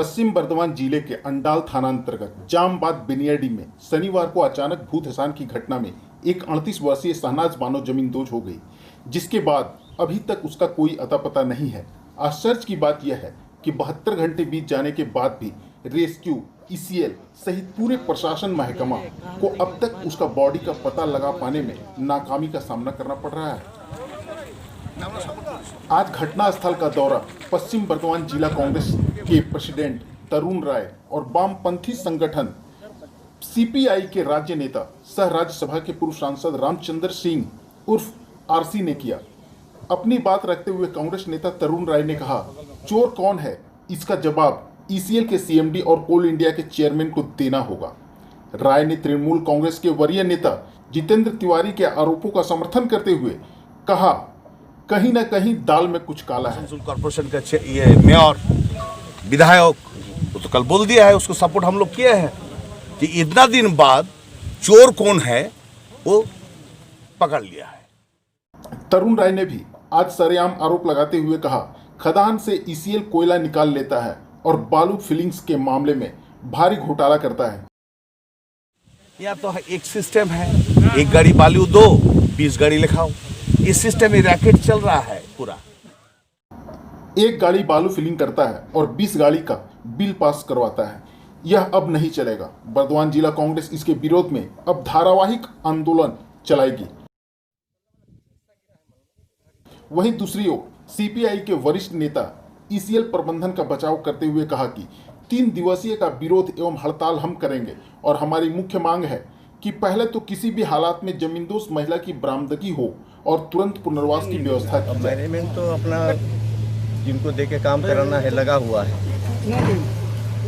पश्चिम बर्धमान जिले के अंडाल थाना अंतर्गत जामबाद बिनियाडी में शनिवार को अचानक भू धसान की घटना में एक 38 वर्षीय शहनाज बानो जमींदोज हो गई, जिसके बाद अभी तक उसका कोई अता पता नहीं है। आश्चर्य की बात यह है कि 72 घंटे बीत जाने के बाद भी रेस्क्यू, ईसीएल सहित पूरे प्रशासन महकमा को अब तक उसका बॉडी का पता लगा पाने में नाकामी का सामना करना पड़ रहा है। आज घटनास्थल का दौरा पश्चिम बर्धमान जिला कांग्रेस के प्रेसिडेंट तरुण राय और वामपंथी संगठन सीपीआई के राज्य नेता सह राज्यसभा के पूर्व सांसद रामचंद्र सिंह उर्फ आरसी ने किया। अपनी बात रखते हुए कांग्रेस नेता तरुण राय ने कहा, चोर कौन है इसका जवाब ईसीएल के सीएमडी और कोल इंडिया के चेयरमैन को देना होगा। राय ने तृणमूल कांग्रेस के वरीय नेता जितेंद्र तिवारी के आरोपों का समर्थन करते हुए कहा, कहीं न कहीं दाल में कुछ काला है। कॉर्पोरेशन का ये मेयर विधायक तो कल बोल दिया है, उसको सपोर्ट हम लोग किए हैं कि इतना दिन बाद चोर कौन है वो पकड़ लिया है। तरुण राय ने भी आज सरेआम आरोप लगाते हुए कहा, खदान से ईसीएल कोयला निकाल लेता है और बालू फिलिंग्स के मामले में भारी घोटाला करता है। या तो एक सिस्टम है, एक गाड़ी बालू दो 20 गाड़ी लिखाओ, इस सिस्टम में रैकेट चल रहा है पूरा। एक गाड़ी बालू फिलिंग करता है और 20 गाड़ी का बिल पास करवाता है। यह अब नहीं चलेगा। बर्धमान जिला कांग्रेस इसके विरोध में अब धारावाहिक आंदोलन चलाएगी। वहीं दूसरी ओर सीपीआई के वरिष्ठ नेता ईसीएल प्रबंधन का बचाव करते हुए कहा कि 3 दिवसीय का विरोध एवं हड़ताल हम करेंगे और हमारी मुख्य मांग है कि पहले तो किसी भी हालात में जमींदोज महिला की बरामदगी हो और तुरंत पुनर्वास की व्यवस्था की जाए। मैनेजमेंट तो अपना जिनको देके काम कराना है लगा हुआ है।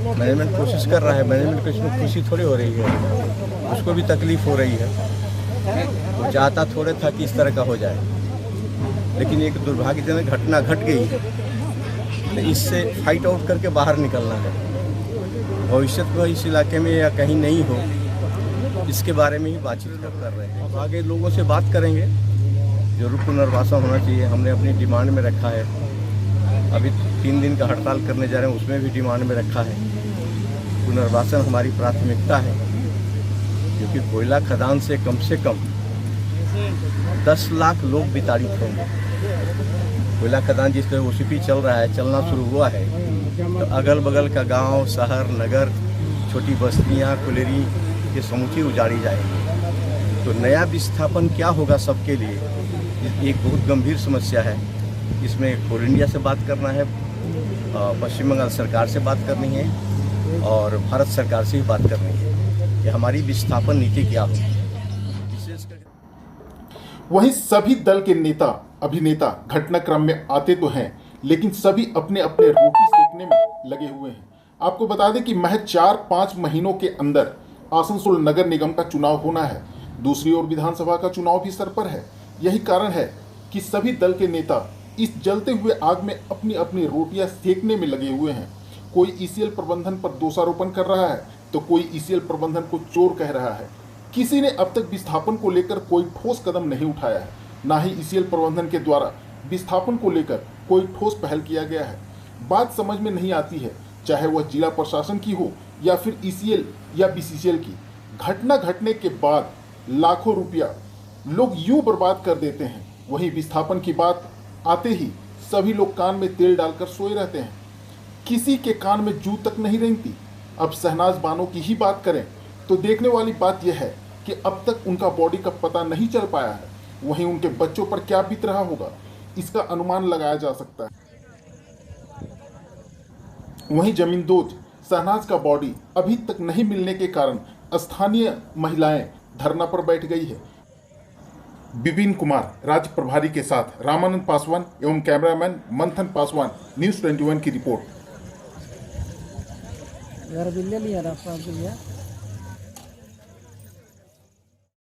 मैनेजमेंट कोशिश कर रहा है, मैनेजमेंट को इसमें खुशी थोड़ी हो रही है, उसको भी तकलीफ हो रही है। वो चाहता थोड़े था कि इस तरह का हो जाए, लेकिन एक दुर्भाग्यजनक घटना घट गई है, तो इससे फाइट आउट करके बाहर निकलना है। भविष्य में इस इलाके में या कहीं नहीं हो, इसके बारे में ही बातचीत कर रहे हैं। आगे लोगों से बात करेंगे, जरूर पुनर्वासन होना चाहिए। हमने अपनी डिमांड में रखा है, अभी 3 दिन का हड़ताल करने जा रहे हैं, उसमें भी डिमांड में रखा है। पुनर्वासन हमारी प्राथमिकता है, क्योंकि कोयला खदान से कम 10 लाख लोग विताड़ित होंगे। कोयला खदान जिस तरह ओसीपी चल रहा है, चलना शुरू हुआ है, तो अगल बगल का गांव, शहर, नगर, छोटी बस्तियां, कुलेरी ये समूची उजाड़ी जाएगी। तो नया विस्थापन क्या होगा सबके लिए, एक बहुत गंभीर समस्या है। इसमें कोल इंडिया से बात करना है, पश्चिम बंगाल सरकार से बात करनी है और भारत सरकार से भी बात करनी है कि हमारी विस्थापन नीति क्या हो। वहीं सभी दल के नेता अभिनेता घटनाक्रम में आते तो हैं, लेकिन सभी अपने अपने रोटी सेकने में लगे हुए हैं। आपको बता दें कि महज 4-5 महीनों के अंदर आसनसोल नगर निगम का चुनाव होना है। दूसरी ओर विधानसभा का चुनाव भी सर पर है। यही कारण है कि सभी दल के नेता इस जलते हुए आग में अपनी अपनी रोटियां सेकने में लगे हुए हैं। कोई ईसीएल प्रबंधन पर दोषारोपण कर रहा है, तो कोई ईसीएल प्रबंधन को चोर कह रहा है। किसी ने अब तक विस्थापन को लेकर कोई ठोस कदम नहीं उठाया है, ना ही ईसीएल प्रबंधन के द्वारा विस्थापन को लेकर कोई ठोस पहल किया गया है। बात समझ में नहीं आती है, चाहे वह जिला प्रशासन की हो या फिर ईसीएल या बीसीसीएल की। घटना घटने के बाद लाखों रुपया लोग यूं बर्बाद कर देते हैं, वहीं विस्थापन की बात आते ही सभी लोग कान में तेल डालकर सोए रहते हैं। किसी के कान में जू तक नहीं रेंगती। अब शहनाज बानो की ही बात करें तो देखने वाली बात यह है कि अब तक उनका बॉडी का पता नहीं चल पाया है। वहीं उनके बच्चों पर क्या बीत रहा होगा, इसका अनुमान लगाया जा सकता है। वहीं जमींदोज शहनाज का बॉडी अभी तक नहीं मिलने के कारण स्थानीय महिलाएं धरना पर बैठ गई है। विपिन कुमार राज्य प्रभारी के साथ रामानंद पासवान एवं कैमरामैन मंथन पासवान, न्यूज़ 21 की रिपोर्ट।